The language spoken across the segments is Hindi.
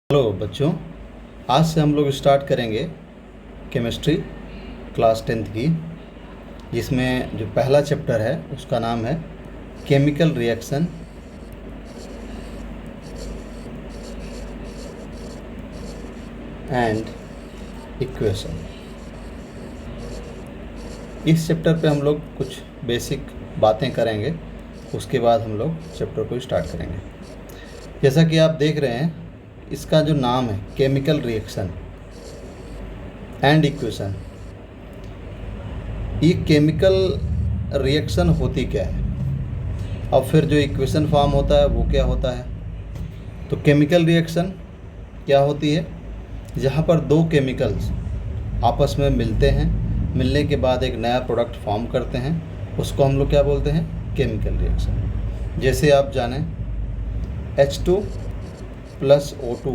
हेलो बच्चों, आज से हम लोग स्टार्ट करेंगे केमिस्ट्री क्लास 10th की, जिसमें जो पहला चैप्टर है उसका नाम है केमिकल रिएक्शन एंड इक्वेशन। इस चैप्टर पे हम लोग कुछ बेसिक बातें करेंगे, उसके बाद हम लोग चैप्टर को स्टार्ट करेंगे। जैसा कि आप देख रहे हैं, इसका जो नाम है केमिकल रिएक्शन एंड इक्वेशन। ये केमिकल रिएक्शन होती क्या है और फिर जो इक्वेशन फॉर्म होता है वो क्या होता है। तो केमिकल रिएक्शन क्या होती है? जहाँ पर दो केमिकल्स आपस में मिलते हैं, मिलने के बाद एक नया प्रोडक्ट फॉर्म करते हैं, उसको हम लोग क्या बोलते हैं? Chemical reaction. जैसे आप जानें, H2 प्लस O2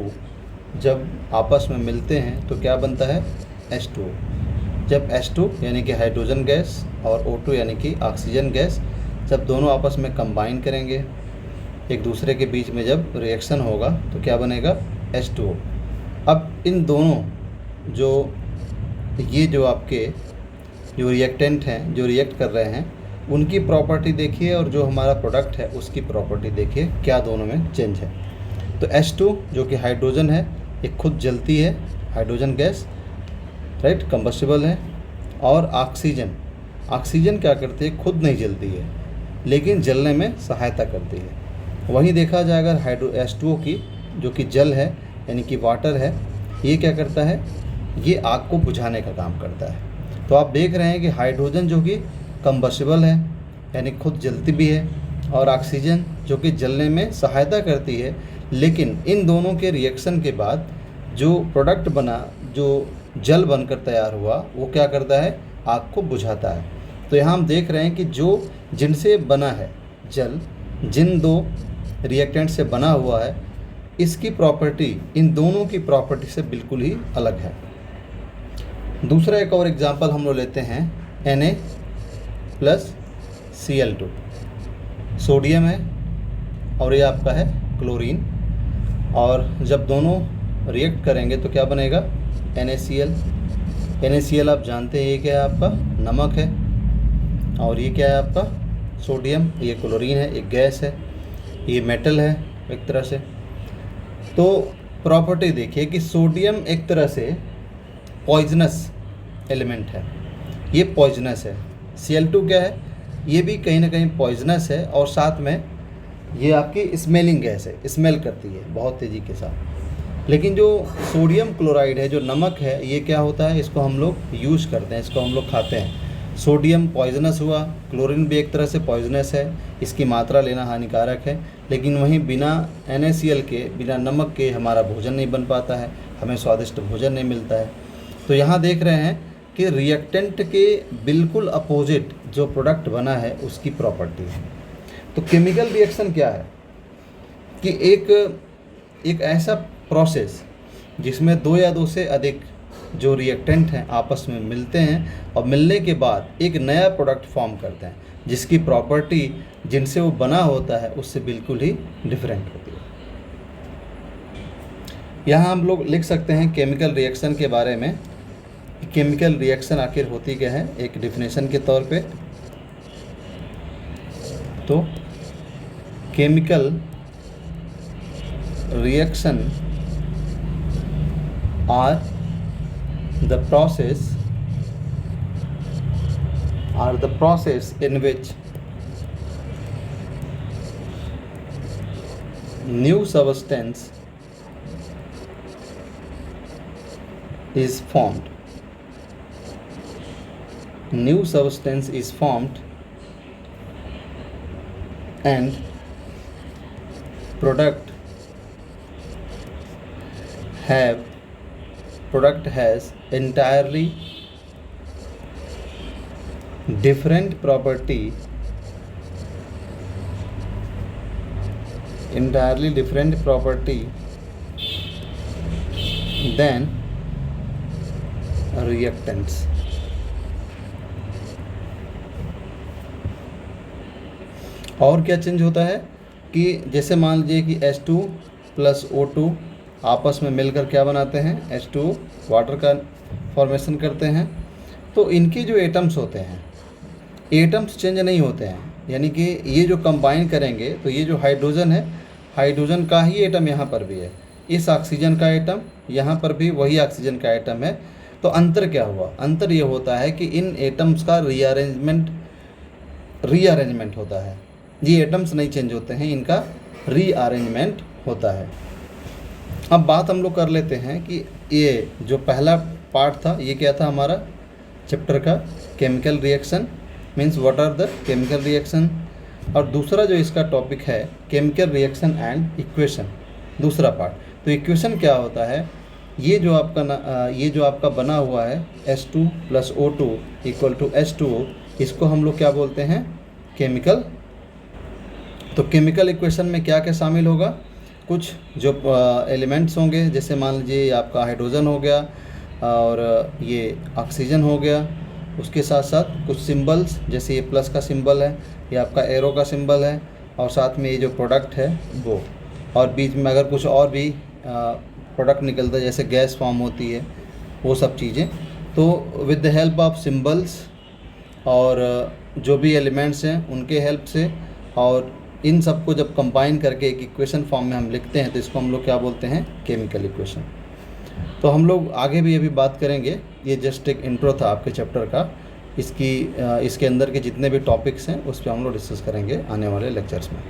जब आपस में मिलते हैं तो क्या बनता है? H2। जब H2 यानी कि हाइड्रोजन गैस और O2 यानी कि ऑक्सीजन गैस जब दोनों आपस में कंबाइन करेंगे, एक दूसरे के बीच में जब रिएक्शन होगा तो क्या बनेगा? H2O। अब इन दोनों जो आपके जो रिएक्टेंट हैं, जो रिएक्ट कर रहे हैं, उनकी प्रॉपर्टी देखिए और जो हमारा प्रोडक्ट है उसकी प्रॉपर्टी देखिए, क्या दोनों में चेंज है। तो H2 जो कि हाइड्रोजन है, ये खुद जलती है, हाइड्रोजन गैस, राइट, कंबस्टिबल है। और ऑक्सीजन क्या करती है? खुद नहीं जलती है, लेकिन जलने में सहायता करती है। वहीं देखा जाए अगर H2O की, जो कि जल है यानी कि वाटर है, ये क्या करता है? ये आग को बुझाने का काम करता है। तो आप देख रहे हैं कि हाइड्रोजन जो कि कंबस्टिबल है यानी खुद जलती भी है, और ऑक्सीजन जो कि जलने में सहायता करती है, लेकिन इन दोनों के रिएक्शन के बाद जो प्रोडक्ट बना, जो जल बनकर तैयार हुआ, वो क्या करता है? आग को बुझाता है। तो यहाँ हम देख रहे हैं कि जिनसे बना है जल, जिन दो रिएक्टेंट से बना हुआ है, इसकी प्रॉपर्टी इन दोनों की प्रॉपर्टी से बिल्कुल ही अलग है। दूसरा एक और एग्जांपल हम लोग लेते हैं, Na प्लस Cl2। सोडियम है और ये आपका है क्लोरीन, और जब दोनों रिएक्ट करेंगे तो क्या बनेगा? NaCl आप जानते हैं ये क्या है? आपका नमक है। और ये क्या है? आपका सोडियम। ये क्लोरीन है, एक गैस है, ये मेटल है एक तरह से। तो प्रॉपर्टी देखिए कि सोडियम एक तरह से पॉइजनस एलिमेंट है, ये पॉइजनस है। Cl2 क्या है? ये भी कहीं ना कहीं पॉइजनस है, और साथ में ये आपकी स्मेलिंग गैस है, स्मेल करती है बहुत तेज़ी के साथ। लेकिन जो सोडियम क्लोराइड है, जो नमक है, ये क्या होता है? इसको हम लोग यूज़ करते हैं, इसको हम लोग खाते हैं। सोडियम पॉइजनस हुआ, क्लोरीन भी एक तरह से पॉइजनस है, इसकी मात्रा लेना हानिकारक है। लेकिन वहीं बिना NaCl के, बिना नमक के हमारा भोजन नहीं बन पाता है, हमें स्वादिष्ट भोजन नहीं मिलता है। तो यहाँ देख रहे हैं कि रिएक्टेंट के बिल्कुल अपोजिट जो प्रोडक्ट बना है उसकी प्रॉपर्टी है। तो केमिकल रिएक्शन क्या है? कि एक ऐसा प्रोसेस जिसमें दो या दो से अधिक जो रिएक्टेंट हैं आपस में मिलते हैं, और मिलने के बाद एक नया प्रोडक्ट फॉर्म करते हैं, जिसकी प्रॉपर्टी जिनसे वो बना होता है उससे बिल्कुल ही डिफरेंट होती है। यहाँ हम लोग लिख सकते हैं केमिकल रिएक्शन के बारे में। केमिकल रिएक्शन आखिर होती क्या है, एक डिफिनेशन के तौर पे। तो chemical reaction are the process in which new substance is formed. New substance is formed and product has entirely different property than reactants. और क्या चेंज होता है कि जैसे मान लीजिए कि H2 प्लस O2 आपस में मिलकर क्या बनाते हैं, H2O वाटर का फॉर्मेशन करते हैं। तो इनके जो एटम्स होते हैं, एटम्स चेंज नहीं होते हैं, यानी कि ये जो कंबाइन करेंगे तो ये जो हाइड्रोजन है, हाइड्रोजन का ही एटम यहाँ पर भी है, इस ऑक्सीजन का एटम यहाँ पर भी वही ऑक्सीजन का एटम है। तो अंतर क्या हुआ, अंतर ये होता है कि इन एटम्स का रीअरेंजमेंट होता है। ये एटम्स नहीं चेंज होते हैं, इनका रीअरेंजमेंट होता है। अब बात हम लोग कर लेते हैं कि ये जो पहला पार्ट था ये क्या था हमारा चैप्टर का, chemical reaction means what are the chemical reaction. और दूसरा जो इसका टॉपिक है केमिकल रिएक्शन एंड इक्वेशन, दूसरा पार्ट। तो इक्वेशन क्या होता है, ये जो आपका बना हुआ है H2 + O2 = H2O, इसको हम लोग क्या बोलते हैं, केमिकल। तो केमिकल इक्वेशन में क्या क्या शामिल होगा, कुछ जो एलिमेंट्स होंगे, जैसे मान लीजिए आपका हाइड्रोजन हो गया और ये ऑक्सीजन हो गया, उसके साथ साथ कुछ सिंबल्स, जैसे ये प्लस का सिंबल है, ये आपका एरो का सिंबल है, और साथ में ये जो प्रोडक्ट है वो, और बीच में अगर कुछ और भी प्रोडक्ट निकलता है जैसे गैस फॉर्म होती है, वो सब चीज़ें। तो with the help of symbols और जो भी एलिमेंट्स हैं उनके हेल्प से, और इन सबको जब कंबाइन करके एक इक्वेशन फॉर्म में हम लिखते हैं तो इसको हम लोग क्या बोलते हैं, केमिकल इक्वेशन। तो हम लोग आगे भी अभी बात करेंगे, ये जस्ट एक इंट्रो था आपके चैप्टर का। इसके अंदर के जितने भी टॉपिक्स हैं उस पर हम लोग डिस्कस करेंगे आने वाले लेक्चर्स में।